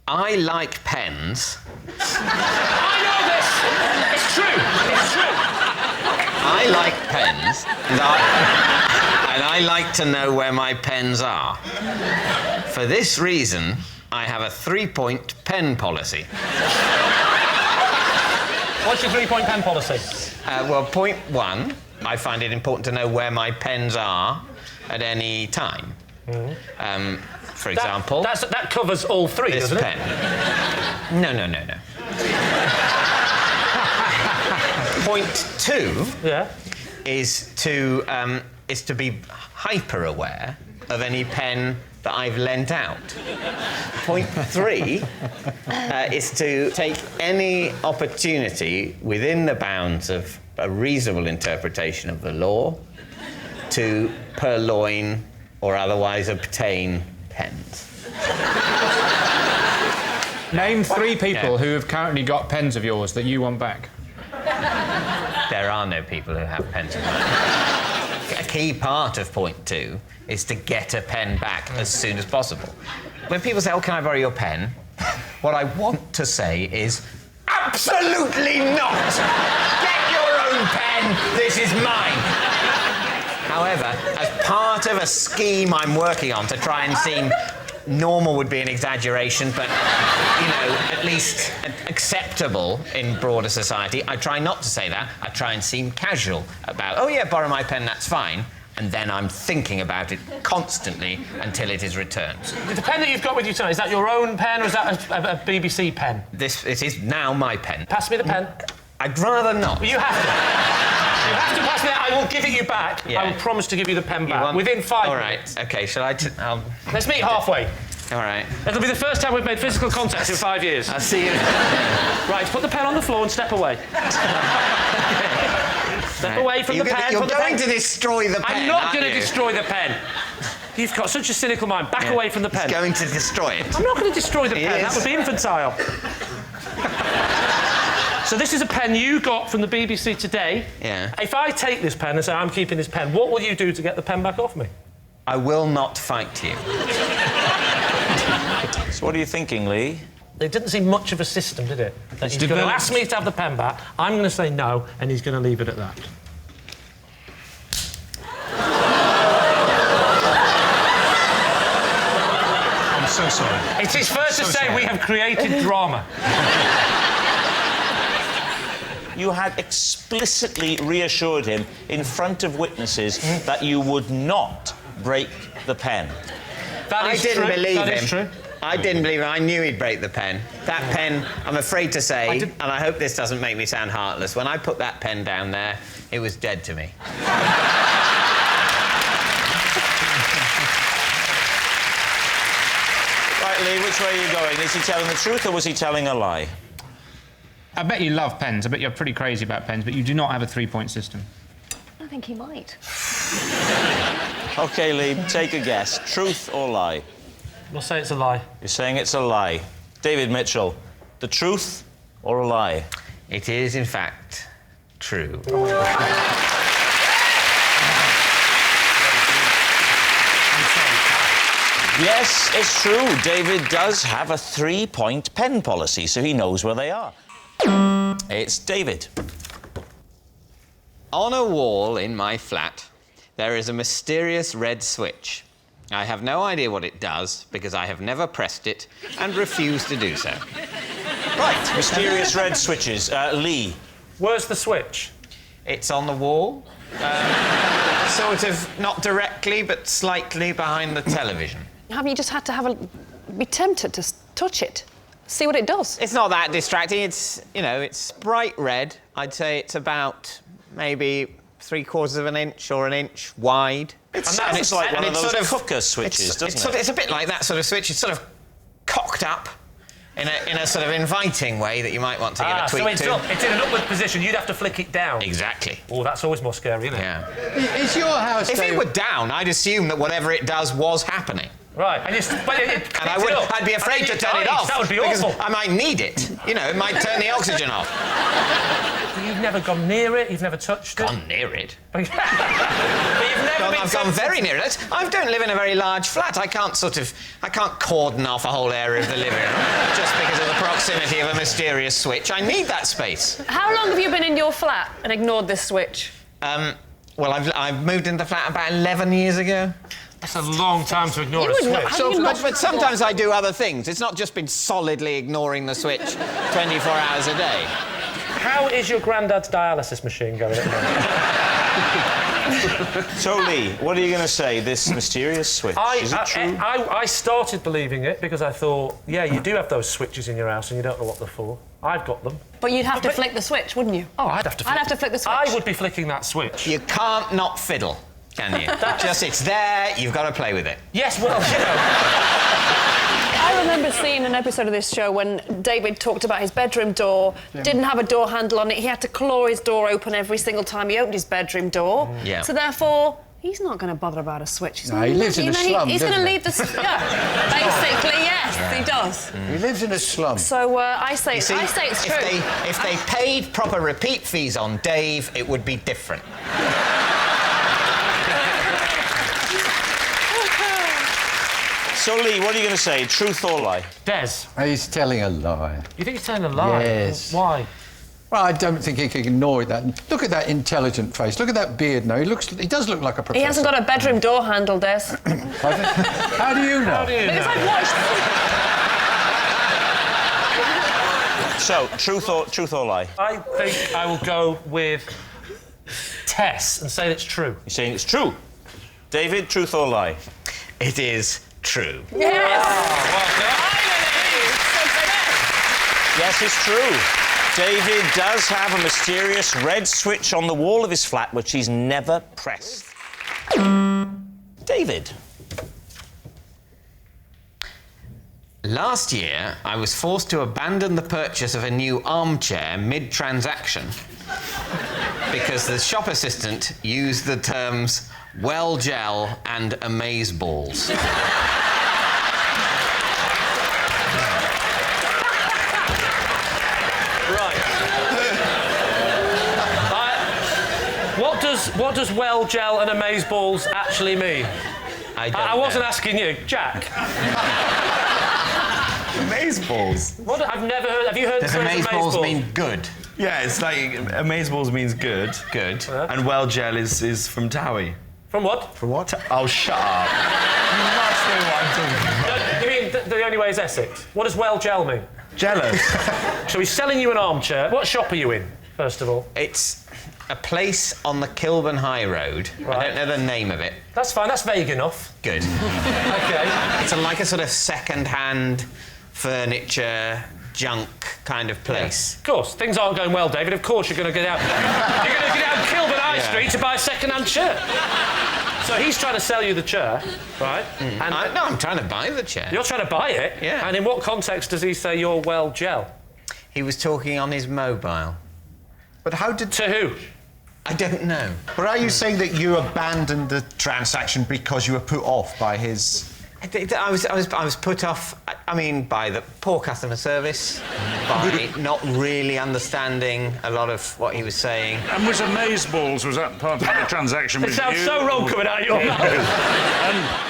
I like pens. I know this! It's true! It's true! I like pens, and I like to know where my pens are. For this reason, I have a 3-point pen policy. What's your 3-point pen policy? Well, point 1, I find it important to know where my pens are at any time. For example... That covers all 3, doesn't it? This pen. No. Point 2 is to be hyper-aware of any pen that I've lent out. Point 3 is to take any opportunity within the bounds of a reasonable interpretation of the law to purloin or otherwise obtain pens. Name 3 people who have currently got pens of yours that you want back. There are no people who have pens of mine. A key part of point 2 is to get a pen back as soon as possible. When people say, "Oh, can I borrow your pen?" what I want to say is, absolutely not! Get your own pen, this is mine! However, as part of a scheme I'm working on to try and seem normal would be an exaggeration, but, you know, at least acceptable in broader society, I try not to say that. I try and seem casual about, "Oh, yeah, borrow my pen, that's fine." And then I'm thinking about it constantly until it is returned. The pen that you've got with you tonight, is that your own pen or is that a BBC pen? It is now my pen. Pass me the pen. I'd rather not. Well, you have to. You have to pass me that. I will give it you back. Yeah. I will promise to give you the pen back within 5 All minutes. right. OK, shall I... Let's meet halfway. All right. It'll be the first time we've made physical contact in 5 years. I'll see you... Right, put the pen on the floor and step away. Step away from the pen. You're going to destroy the pen, I'm not going to destroy the pen. You've got such a cynical mind. Back away from the pen. He's going to destroy it. I'm not going to destroy the pen. That would be infantile. So this is a pen you got from the BBC today. Yeah. If I take this pen and say, "I'm keeping this pen," what will you do to get the pen back off me? I will not fight you. So what are you thinking, Lee? It didn't seem much of a system, did it? That he's going to ask me to have the pen back, I'm going to say no, and he's going to leave it at that. I'm so sorry. It is fair to say we have created drama. You had explicitly reassured him in front of witnesses that you would not break the pen. I didn't believe him. That is true. I didn't believe him. I knew he'd break the pen. That pen, I'm afraid to say, and I hope this doesn't make me sound heartless, when I put that pen down there, it was dead to me. Right, Lee, which way are you going? Is he telling the truth or was he telling a lie? I bet you love pens. I bet you're pretty crazy about pens, but you do not have a 3-point system. I think he might. OK, Lee, take a guess. Truth or lie? We'll say it's a lie. You're saying it's a lie. David Mitchell, the truth or a lie? It is, in fact, true. Yes, it's true. David does have a 3-point pen policy, so he knows where they are. It's David. On a wall in my flat, there is a mysterious red switch. I have no idea what it does because I have never pressed it and refuse to do so. Right, mysterious red switches. Lee. Where's the switch? It's on the wall. Sort of not directly, but slightly behind the television. Haven't you just had to be tempted to touch it? See what it does? It's not that distracting. It's, you know, it's bright red. I'd say it's about maybe 3/4 of an inch or an inch wide. It sounds like one of those cooker switches, doesn't it? It's a bit like that sort of switch. It's sort of cocked up in a sort of inviting way that you might want to give a tweak so to. it's in an upward position. You'd have to flick it down. Exactly. Oh, that's always more scary, isn't it? Yeah. Is your house... If it were down, I'd assume that whatever it does was happening. Right. And I'd be afraid to turn it off. That would be because awful. I might need it. You know, it might turn the oxygen off. You've never gone near it. You've never touched it. Gone near it. But you've never been I've gone very near it. I don't live in a very large flat. I can't cordon off a whole area of the living room just because of the proximity of a mysterious switch. I need that space. How long have you been in your flat and ignored this switch? Well, I've moved into the flat about 11 years ago. That's a long time to ignore a would switch. not- how do you not- But sometimes I do other things. It's not just been solidly ignoring the switch 24 hours a day. How is your granddad's dialysis machine going at the moment? So, Lee, what are you going to say? This mysterious switch, is it true? I started believing it because I thought, yeah, you do have those switches in your house and you don't know what they're for. I've got them. But you'd have to flick the switch, wouldn't you? Oh, I'd have to flick the switch. I would be flicking that switch. You can't not fiddle, can you? It's there, you've got to play with it. Yes, well, you know. I remember seeing an episode of this show when David talked about his bedroom door, didn't have a door handle on it. He had to claw his door open every single time he opened his bedroom door. Yeah. So therefore, he's not going to bother about a switch. He's No, he lives in a slum, He's going to doesn't he? leave the... Yeah, basically, yes, he does. He lives in a slum. So I say it's true. If they paid proper repeat fees on Dave, it would be different. So, Lee, what are you going to say? Truth or lie? Des, He's telling a lie. you think he's telling a lie? Yes. Why? Well, I don't think he can ignore that. Look at that intelligent face. Look at that beard now. He does look like a professor. He hasn't got a bedroom door handle, Des. How do you know? How do you Because know? I've watched... So, truth or lie? I think I will go with Tess and say it's true. You're saying it's true. David, truth or lie? It is true. Yes! Yes, it's true. David does have a mysterious red switch on the wall of his flat which he's never pressed. David. Last year, I was forced to abandon the purchase of a new armchair mid-transaction because the shop assistant used the terms well gel and amazeballs. What does well gel and amazeballs actually mean? I wasn't asking you, Jack. Amazeballs. What? I've never heard. Have you heard the Does phrase amazeballs mean good? Yeah, it's like amazeballs means good. Good. And well gel is from Towie. From what? From what? Oh, shut up. You must know what I'm talking about. You mean the only way is Essex? What does well gel mean? Jealous. So he's selling you an armchair. What shop are you in, first of all? It's a place on the Kilburn High Road. Right. I don't know the name of it. That's fine. That's vague enough. Good. Okay. It's like a sort of second-hand furniture, junk kind of place. Of course, things aren't going well, David. Of course, you're going to get out. You're going to get out Kilburn High Street to buy a second-hand chair. So he's trying to sell you the chair, right? And I'm trying to buy the chair. you're trying to buy it. Yeah. And in what context does he say you're well gel? He was talking on his mobile. But how did... To who? I don't know. But are you saying that you abandoned the transaction because you were put off by his... I was put off, I mean, by the poor customer service, by not really understanding a lot of what he was saying. And was amazeballs, was that part of the transaction It with sounds you? so wrong coming out of your mouth.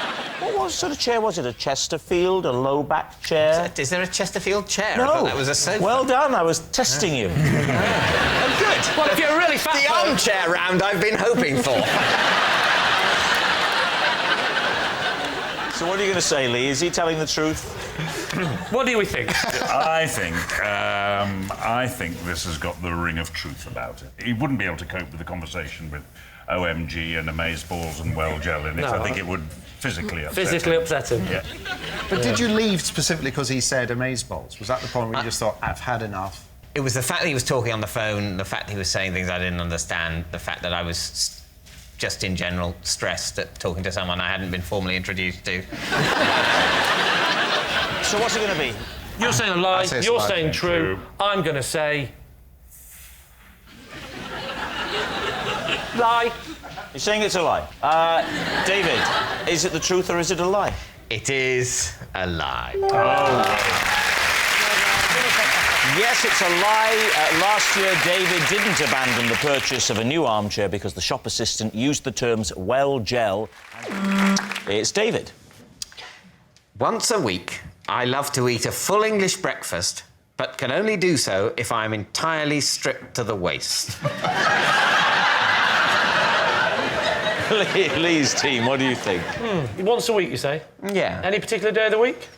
What sort of chair was it? A Chesterfield? A low-back chair? Is there a Chesterfield chair? I No. thought that was a sofa. Well done. I was testing you. Oh, good. Well, if you're a really fat The bloke- armchair round I've been hoping for. So what are you going to say, Lee? Is he telling the truth? What do we think? I think this has got the ring of truth about it. He wouldn't be able to cope with the conversation with OMG and amazeballs and well gel in it. No. I think it would physically upset Physically him. upset him. Yeah. But did you leave specifically because he said amazeballs? Was that the point where you just thought, I've had enough? It was the fact that he was talking on the phone, the fact that he was saying things I didn't understand, the fact that I was just in general stressed at talking to someone I hadn't been formally introduced to. So what's it going to be? You're saying a lie, I say it's you're a lie. saying true. I'm going to say... lie. You're saying it's a lie. David, is it the truth or is it a lie? It is a lie. Yes, it's a lie. Last year, David didn't abandon the purchase of a new armchair because the shop assistant used the terms well gel. It's David. Once a week, I love to eat a full English breakfast, but can only do so if I'm entirely stripped to the waist. Lee's team, what do you think? Once a week, you say? Yeah. Any particular day of the week?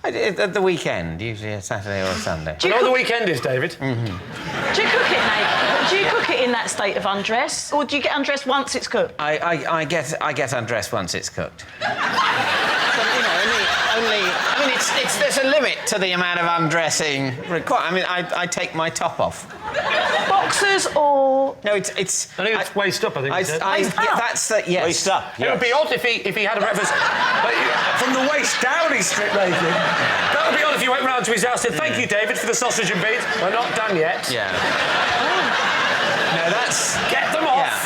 At the weekend, usually a Saturday or a Sunday. Do you know what the weekend is, David? Do you cook it, mate? Do you cook it in that state of undress, or do you get undressed once it's cooked? I get undressed once it's cooked. But, you know, I mean, there's a limit to the amount of undressing required. I mean, I take my top off. Boxers or... No, it's. I think it's waist up, I think you said. Yeah, that's the... Yes. Waist up, It would be odd if he had a breakfast but from the waist down he's strip naked. That would be odd if you went round to his house and said, thank you, David, for the sausage and beans. We're not done yet. Yeah. No, that's... Get them off!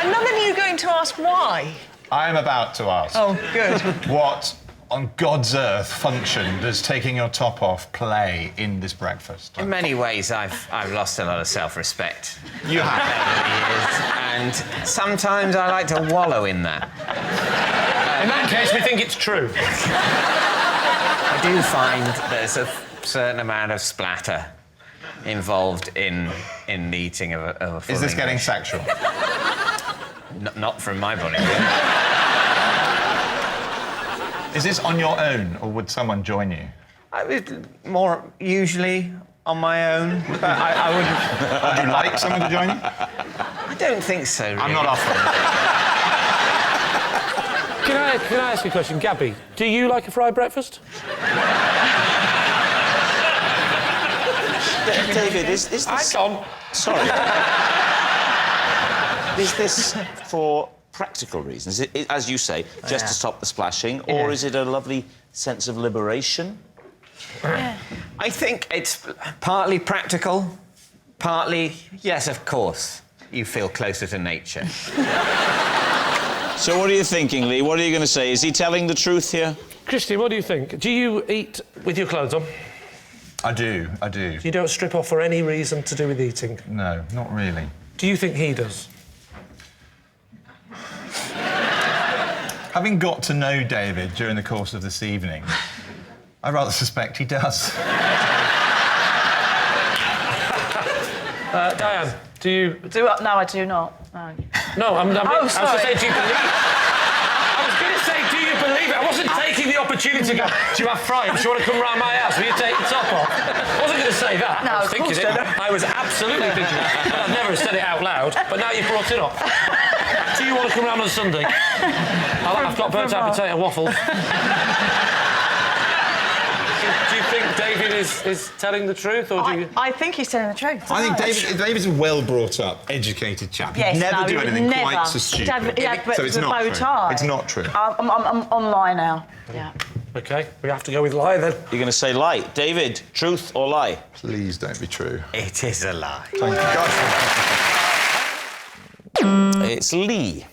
And none of you going to ask why? I am about to ask. Oh, good. What on God's earth function does taking your top off play in this breakfast? In many ways, I've lost a lot of self-respect. You have. Over the years, and sometimes I like to wallow in that. In that case, we think it's true. I do find there's a certain amount of splatter involved in the eating of a full Is this getting English. sexual? Not from my body. Is this on your own, or would someone join you? More usually on my own, but I wouldn't... Would you like someone to join you? I don't think so, really. I'm not offering. Can I ask you a question? Gabby, do you like a fried breakfast? David, is this... Sorry. Is this for practical reasons? As you say, just to stop the splashing, or is it a lovely sense of liberation? I think it's partly practical, partly, yes, of course, you feel closer to nature. So what are you thinking, Lee? What are you going to say? Is he telling the truth here? Christy, what do you think? Do you eat with your clothes on? I do. You don't strip off for any reason to do with eating? No, not really. Do you think he does? Having got to know David during the course of this evening, I rather suspect he does. Diane, do you... No, I do not. No. No, I was going to sorry. say, do you believe... I was going to say, do you believe it? I wasn't taking the opportunity to go, do you have fries? Do you want to come round my house? Will you take the top off? I wasn't going to say that. No, I was thinking it. I was absolutely thinking it. But I've never said it out loud. But now you've brought it up. Do you want to come round on Sunday? I've got burnt-out potato waffles. Do you think David is telling the truth, or do you... I think he's telling the truth. I think David's a well-brought-up, educated chap. Yes, He'd never do he would anything never. quite so stupid. But So it's the not bow true. tie. It's not true. I'm on lie now. Yeah. OK, we have to go with lie, then. You're going to say lie. David, truth or lie? Please don't be true. It is a lie. Thank God. It's Lee.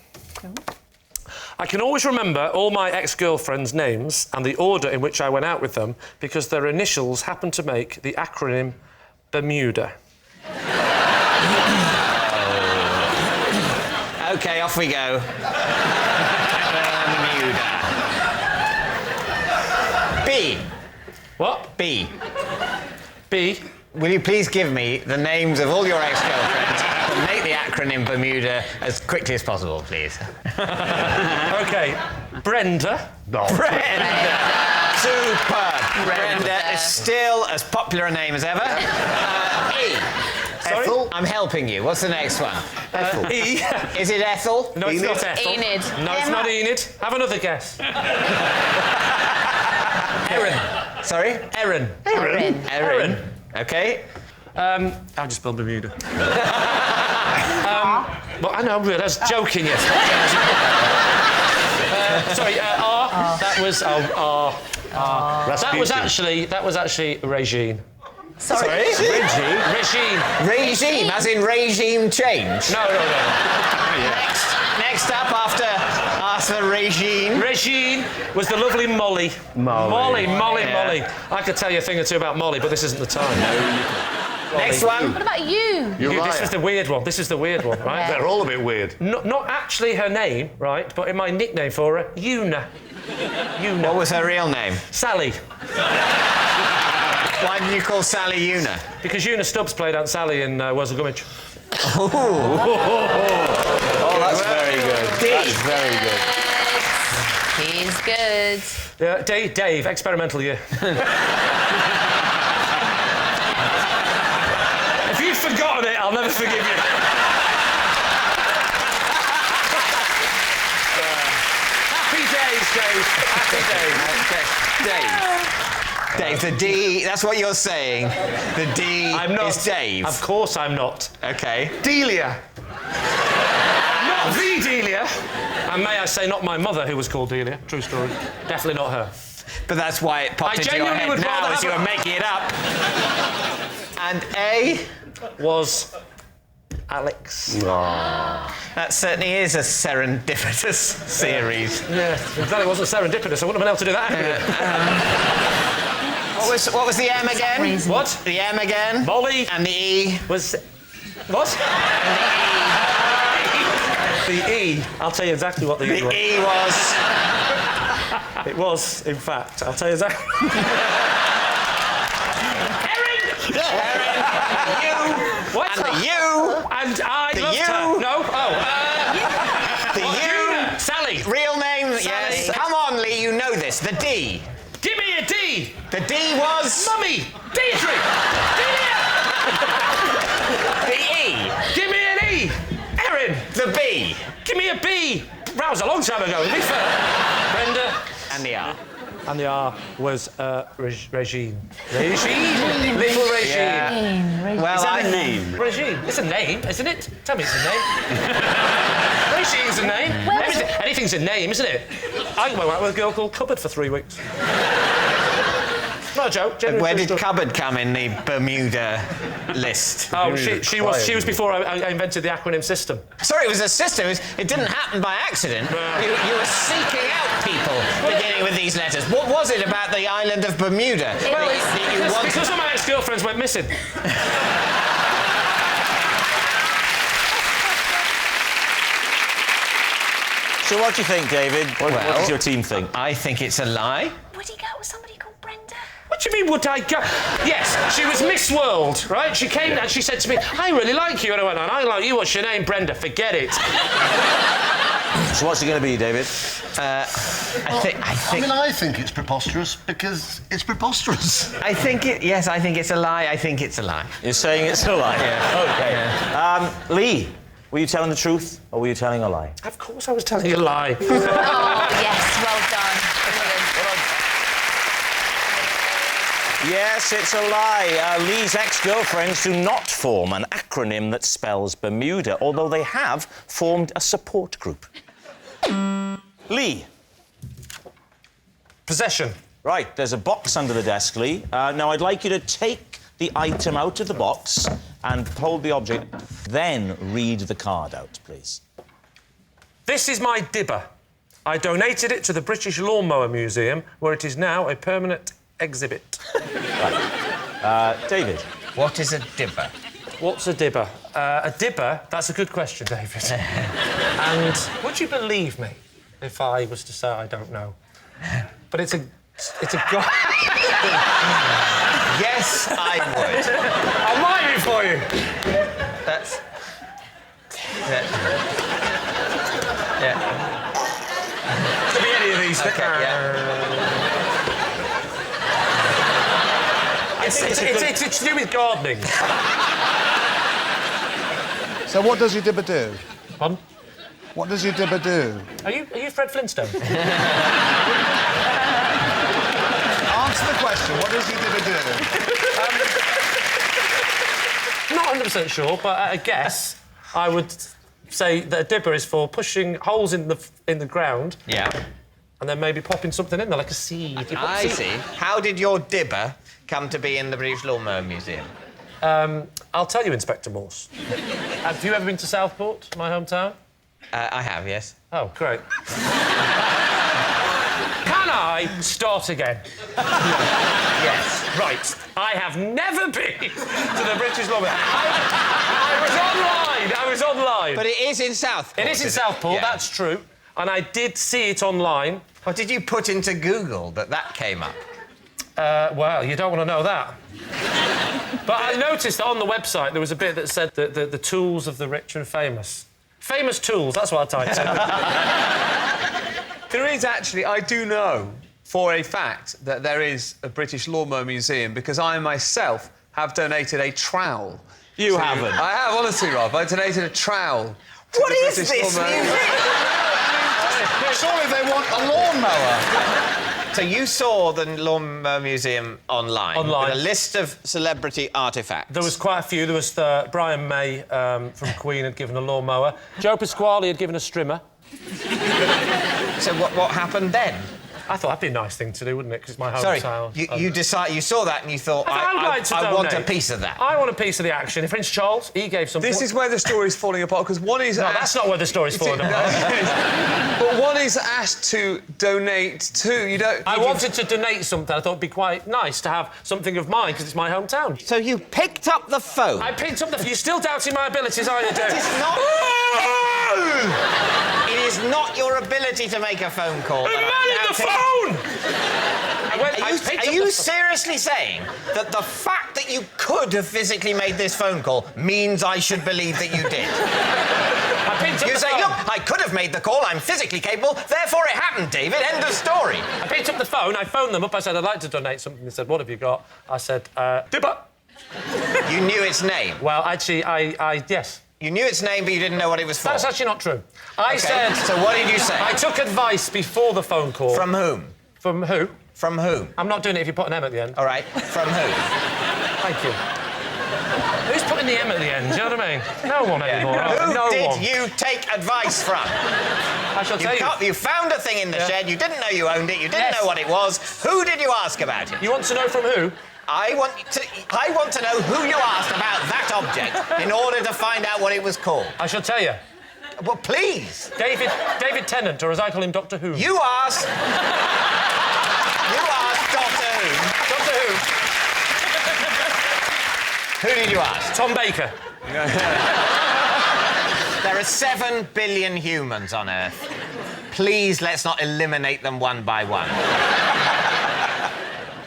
I can always remember all my ex-girlfriends' names and the order in which I went out with them because their initials happen to make the acronym Bermuda. OK, off we go. Bermuda. B. What? B. B. Will you please give me the names of all your ex-girlfriends and make the acronym Bermuda as quickly as possible, please? OK. Brenda. Brenda! Superb! Brenda is still as popular a name as ever. E. Sorry? Ethel? I'm helping you. What's the next one? Ethel. E. Is it Ethel? No, it's not Ethel. Enid. No, it's not Enid. Have another guess. Erin. Sorry? Erin. Erin. OK. How do you spell Bermuda? Well, I know, really, I was joking, yes. Sorry, R. That was R. That was actually Regine. Sorry? Regine. Regime, as in regime change. No. Next up, after for Regine? Regine was the lovely Molly. Molly. Yeah. I could tell you a thing or two about Molly, but this isn't the time. Next one. What about you? This was the weird one. Right? Yeah. They're all a bit weird. Not actually her name, right? But in my nickname for her, Una. What was her real name? Sally. Why did you call Sally Una? Because Una Stubbs played Aunt Sally in Wurzel Gummidge. Oh, that's very good. That's very good. He's good. Yeah, Dave, experimental year. If you've forgotten it, I'll never forgive you. Happy days, Dave. Dave, the D, that's what you're saying. The D is Dave. Of course I'm not. OK. Delia. Not the Delia. And may I say, not my mother, who was called Delia. True story. Definitely not her. But that's why it popped into your genuinely head would now rather as you were have making it up. And A was Alex. That certainly is a serendipitous series. Yeah, I'm glad it wasn't serendipitous. I wouldn't have been able to do that. What was the M again? What? The M again? Molly. And the E? Was... What? The E. I'll tell you exactly what the E was. The E was... It was, in fact. I'll tell you exactly... You. What? And the U. And I The loved U. her. No. The U. Sally. Real name? Sally. Yes. Come on, Lee, you know this. The D. Give me a D. The D was... Mummy. Deirdre. The E. Give me an E. Erin. The B. Give me a B. That was a long time ago, to be fair. Brenda. And the R. And the R was Regine. Regine. Little Regine. Yeah. Well, Is that a name? Regine. It's a name, isn't it? Tell me it's a name. Regine's a name. Anything's a name, isn't it? I went out with a girl called Cupboard for 3 weeks. Not a joke. Where did Cupboard come in the Bermuda list? Oh, she was before I invented the acronym system. Sorry, it was a system. It didn't happen by accident. You were seeking out people beginning with these letters. What was it about the island of Bermuda? Because all my ex-girlfriends went missing. So what do you think, David? What does your team think? I think it's a lie. Would he go out with somebody called Brenda? What do you mean, would I go? Yes, she was Miss World, right? She came and she said to me, I really like you. And I went, I like you. What's your name? Brenda. Forget it. So what's it going to be, David? I think it's preposterous because it's preposterous. I think it's a lie. I think it's a lie. You're saying it's a lie? Yeah. OK. Yeah. Lee, were you telling the truth or were you telling a lie? Of course I was telling you a lie. Oh, yes, well done. Yes, it's a lie. Lee's ex-girlfriends do not form an acronym that spells Bermuda, although they have formed a support group. Lee. Possession. Right, there's a box under the desk, Lee. Now, I'd like you to take the item out of the box and hold the object, then read the card out, please. This is my dibber. I donated it to the British Lawnmower Museum, where it is now a permanent exhibit. Right. David. What is a dibber? What's a dibber? A dibber? That's a good question, David. And would you believe me if I was to say I don't know? But it's a Yes, I would. I'll mime it for you. That's... Yeah. Could be any of these. Okay, yeah. It's to do with gardening. So what does your dibber do? Pardon? What does your dibber do? Are you Fred Flintstone? Answer the question. What does your dibber do? Not 100% sure, but at a guess, I would say that a dibber is for pushing holes in the ground. Yeah. And then maybe popping something in there, like a seed. I see. How did your dibber come to be in the British Lawnmower Museum? I'll tell you, Inspector Morse. Have you ever been to Southport, my hometown? I have, yes. Oh, great. I start again. Yes. Right. I have never been to the British Law. I was online. But it is in Southport. It is in Southport, Yeah. that's true. And I did see it online. What did you put into Google that came up? Well, you don't want to know that. But I noticed that on the website there was a bit that said the tools of the rich and famous. Famous tools, that's what I typed in. There is actually, I do know for a fact that there is a British Lawnmower Museum because I myself have donated a trowel. You haven't? I have, honestly, Rob. I donated a trowel. What is this museum? Surely they want a lawnmower. So you saw the Lawnmower Museum online? Online. With a list of celebrity artefacts. There was quite a few. There was Brian May from Queen had given a lawnmower. Joe Pasquale had given a strimmer. So what happened then? I thought that'd be a nice thing to do, wouldn't it? Because it's my Sorry, hometown. you saw that and you thought, I want a piece of that. I want a piece of the action. Prince Charles, he gave some... This is where the story's falling apart, because one is... No, that's not where the story's falling apart. But one is asked to donate to, you don't... I wanted to donate something. I thought it'd be quite nice to have something of mine, because it's my hometown. So you picked up the phone? I picked up the... You're still doubting my abilities, aren't you, Dave? It's not... It is not your ability to make a phone call. Who made the phone? Are you seriously saying that the fact that you could have physically made this phone call means I should believe that you did? You say, look, I could have made the call, I'm physically capable, therefore it happened, David, end of story. I picked up the phone, I phoned them up, I said, I'd like to donate something. They said, what have you got? I said, Dibber. You knew its name? Well, actually, yes. You knew its name, but you didn't know what it was for? That's actually not true. I said... So what did you say? I took advice before the phone call. From whom? From who? From whom? I'm not doing it if you put an M at the end. All right. From who? Thank you. Who's putting the M at the end? Do you know what I mean? No one anymore. Who no did one. you take advice from? I shall tell you. You found a thing in the shed, you didn't know you owned it, you didn't know what it was. Who did you ask about it? You want to know from who? I want to know who you asked about that object in order to find out what it was called. I shall tell you. Well, please. David Tennant, or as I call him, Doctor Who. You asked... Doctor Who. Doctor Who. Who did you ask? Tom Baker. There are 7 billion humans on Earth. Please, let's not eliminate them one by one.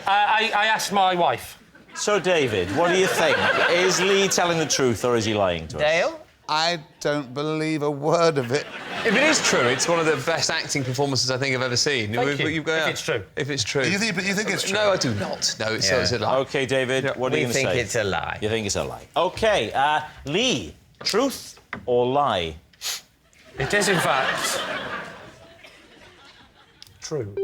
I asked my wife. So, David, what do you think? Is Lee telling the truth or is he lying to us? Dale? I don't believe a word of it. If it is true, it's one of the best acting performances I think I've ever seen. Thank you. If it's true. If it's true. You think it's true? No, I do not. No, it's a lie. OK, David, what are you going to say? We think it's a lie. You think it's a lie. OK, Lee, truth or lie? It is, in fact... true.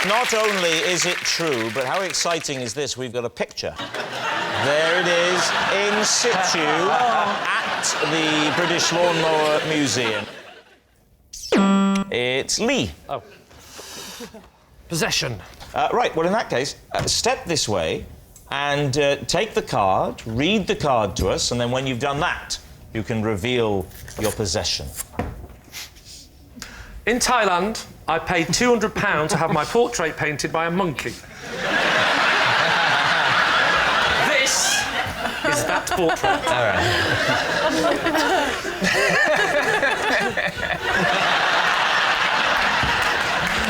Not only is it true, but how exciting is this? We've got a picture. There it is, in situ, at the British Lawnmower Museum. It's Lee. Oh. Possession. Right, well, in that case, step this way and take the card, read the card to us, and then when you've done that, you can reveal your possession. In Thailand, I paid £200 to have my portrait painted by a monkey. This is that portrait. All right.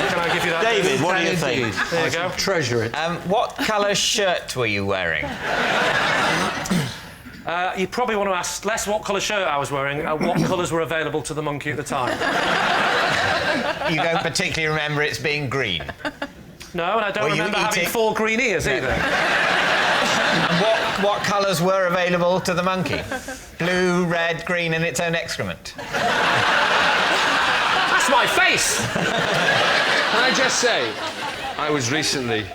Can I give you that? David, what do you think? There you go. Treasure it. What colour shirt were you wearing? You probably want to ask less what colour shirt I was wearing, what colours were available to the monkey at the time. You don't particularly remember it's being green? No, and I don't Were you remember having eating- 4 green ears either. And what colours were available to the monkey? Blue, red, green, and its own excrement. That's my face! Can I just say, I was recently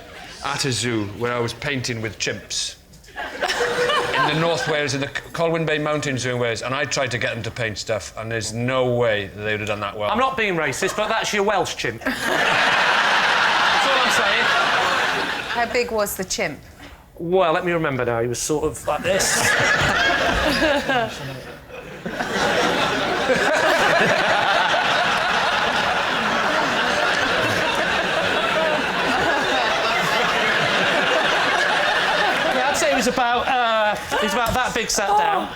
at a zoo where I was painting with chimps. In the North Wales, in the Colwyn Bay Mountain Zoo in Wales, and I tried to get them to paint stuff, and there's no way that they would have done that well. I'm not being racist, but that's your Welsh chimp. That's all I'm saying. How big was the chimp? Well, let me remember now. He was sort of like this. he's about that big sat down.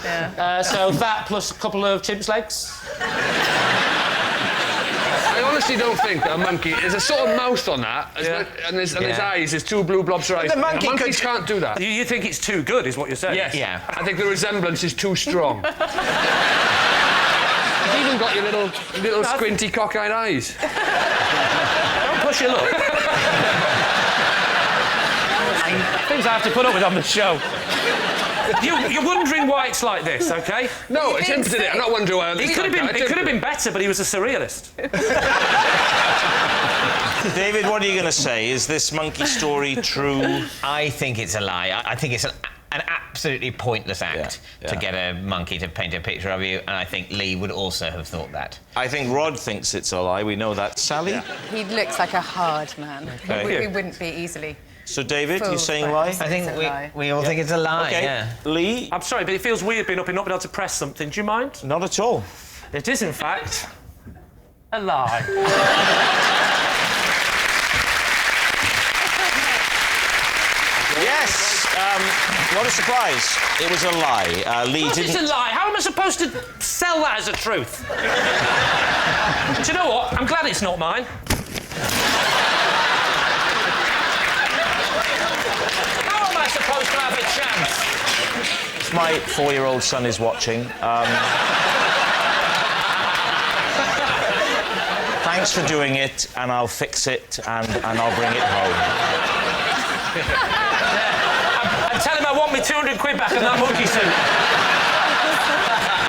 Yeah. So that plus a couple of chimp's legs. I honestly don't think that a monkey... There's a sort of mouth on that, and his eyes, there's two blue blobs of eyes. The monkey Monkeys can't do that. You think it's too good, is what you're saying? Yes. Yeah. I think the resemblance is too strong. You've even got your little squinty cockeyed eyes. Don't push your luck. Things I have to put up with on the show. You're wondering why it's like this, OK? No, it's him today. I'm not wondering why. It could have been better, but he was a surrealist. David, what are you going to say? Is this monkey story true? I think it's a lie. I think it's an absolutely pointless act to get a monkey to paint a picture of you, and I think Lee would also have thought that. I think Rod thinks it's a lie. We know that. Sally? Yeah. He looks like a hard man. Okay. He wouldn't be easily. So, David, you're saying lie? I think we all think it's a lie, Okay. Lee? I'm sorry, but it feels weird being up and not being able to press something. Do you mind? Not at all. It is, in fact, a lie. Yes. What a surprise. It was a lie. Lee What didn't... is a lie? How am I supposed to sell that as a truth? Do you know what? I'm glad it's not mine. How am I supposed to have a chance? My 4-year-old son is watching. Thanks for doing it, and I'll fix it, and I'll bring it home. And tell him I want me 200 quid back on that monkey suit.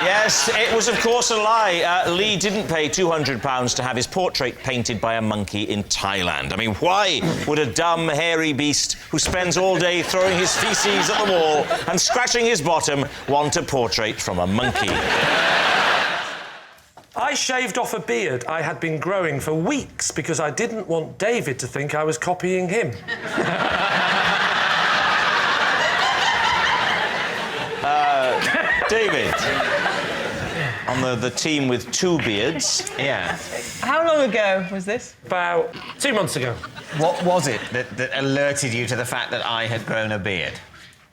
Yes, it was, of course, a lie. Lee didn't pay £200 to have his portrait painted by a monkey in Thailand. I mean, why would a dumb, hairy beast who spends all day throwing his feces at the wall and scratching his bottom want a portrait from a monkey? I shaved off a beard I had been growing for weeks because I didn't want David to think I was copying him. David, on the team with 2 beards. Yeah. How long ago was this? About 2 months ago. What was it that alerted you to the fact that I had grown a beard?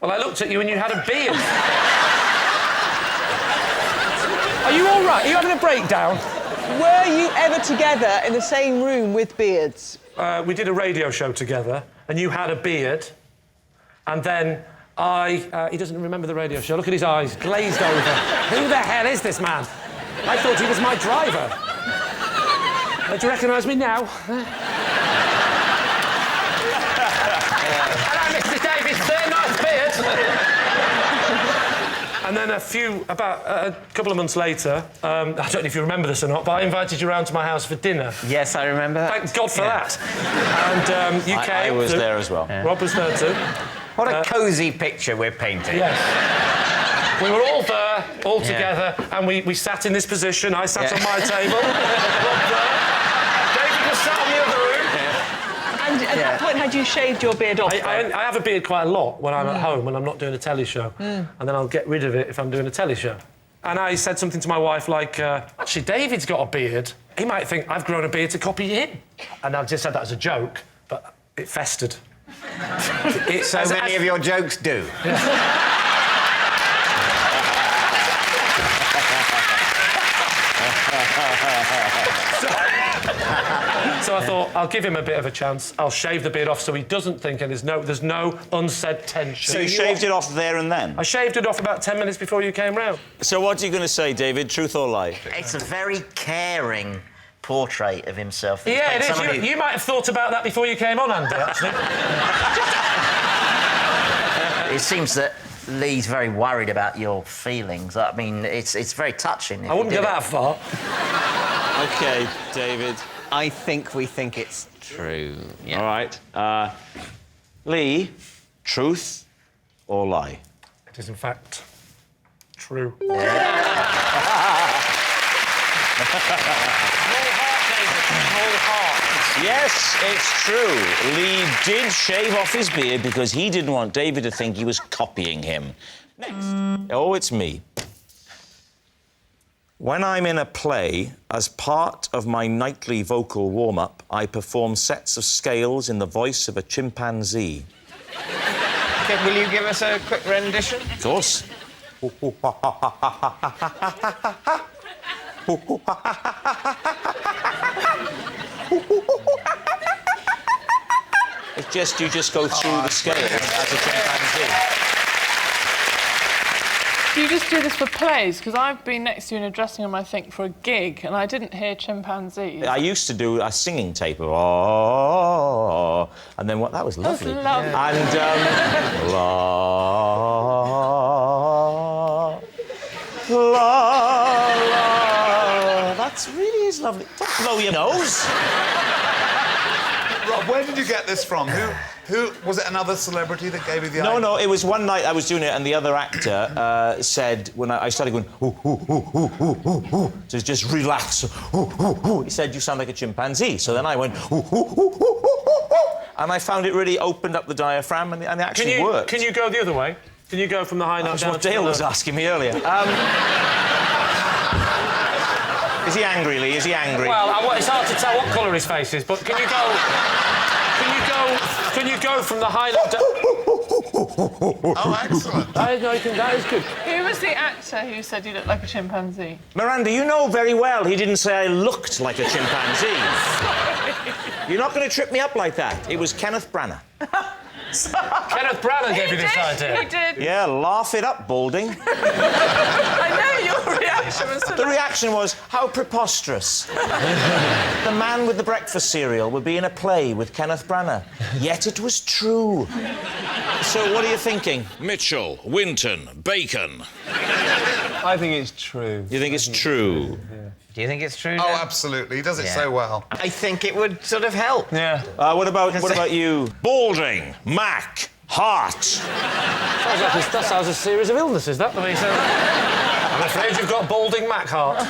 Well, I looked at you and you had a beard. Are you all right? Are you having a breakdown? Were you ever together in the same room with beards? We did a radio show together, and you had a beard, and then he doesn't remember the radio show. Look at his eyes, glazed over. Who the hell is this man? I thought he was my driver. Do you recognise me now? Hello, Mr. Davis, very nice beard. And then a couple of months later, I don't know if you remember this or not, but I invited you round to my house for dinner. Yes, I remember that. Thank God for that. And you came. I was there as well. Yeah. Rob was there too. What a cosy picture we're painting. Yes. We were all there, all together, and we sat in this position. I sat on my table. Rob there. David was sat in the other room. And at that point, had you shaved your beard off? I have a beard quite a lot when I'm at home, when I'm not doing a telly show. And then I'll get rid of it if I'm doing a telly show. And I said something to my wife like, actually, David's got a beard. He might think I've grown a beard to copy him. And I just said that as a joke, but it festered. So many of your jokes do. So I thought, I'll give him a bit of a chance. I'll shave the beard off so he doesn't think, and there's no unsaid tension. So you shaved it off there and then? I shaved it off about 10 minutes before you came round. So what are you going to say, David? Truth or lie? It's a very caring portrait of himself. Yeah, it is. You might have thought about that before you came on, Andy, actually. It seems that Lee's very worried about your feelings. I mean, it's very touching. I wouldn't go that far. OK, David. I think we think it's true. Yeah. All right. Lee, truth or lie? It is, in fact, true. Yes, it's true. Lee did shave off his beard because he didn't want David to think he was copying him. Next. Oh, it's me. When I'm in a play, as part of my nightly vocal warm-up, I perform sets of scales in the voice of a chimpanzee. Will you give us a quick rendition? Of course. It's just you just go through the scale as a chimpanzee. Do you just do this for plays? Because I've been next to you in a dressing room, I think, for a gig, and I didn't hear chimpanzees. I used to do a singing tape of oh, and then what? That was lovely. That was lovely. And la, la. That really is lovely. Don't blow your nose. Rob, where did you get this from? Who was it? Another celebrity that gave you the idea? No, it was one night I was doing it, and the other actor said when I started going, ooh, ooh, ooh, ooh, ooh, ooh, ooh, to just relax. Ooh, ooh, ooh. He said, "You sound like a chimpanzee." So then I went, ooh, ooh, ooh, ooh, ooh, ooh, and I found it really opened up the diaphragm, and it actually worked. Can you go the other way? Can you go from the high note down? That's what Dale was asking me earlier. Is he angry, Lee? Is he angry? Well, it's hard to tell what colour his face is, but can you go? Can you go from the high note down? Oh, excellent. That is good. Who was the actor who said you looked like a chimpanzee? Miranda, you know very well he didn't say I looked like a chimpanzee. You're not going to trip me up like that. It was Kenneth Branagh. Kenneth Branagh gave you this idea. He did. Yeah, laugh it up, Balding. I know your reaction was. The reaction was, how preposterous. The man with the breakfast cereal would be in a play with Kenneth Branagh. Yet it was true. So what are you thinking? Mitchell, Winton, Bacon. I think it's true. You think it's true? Yeah. Do you think it's true? Oh, Dan? absolutely. He does it so well. I think it would sort of help. Yeah. What about you? Balding, Mack, Heart. That sounds a series of illnesses, that. I'm afraid you've got balding Mac heart. So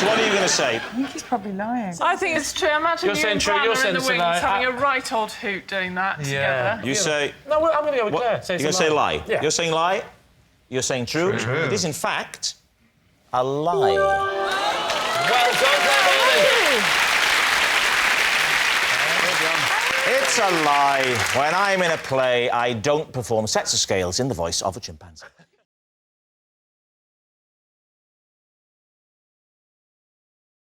what are you going to say? I think he's probably lying. I think it's true. Imagine You're you saying and true, you're Branagh in the saying wings lie. having a right old hoot doing that together. You say... No, I'm going to go with What? Claire. You're going to say lie? Yeah. You're saying lie? You're saying true? True. It is, in fact, a lie. Well done, Claire. It's a lie. When I'm in a play, I don't perform sets of scales in the voice of a chimpanzee.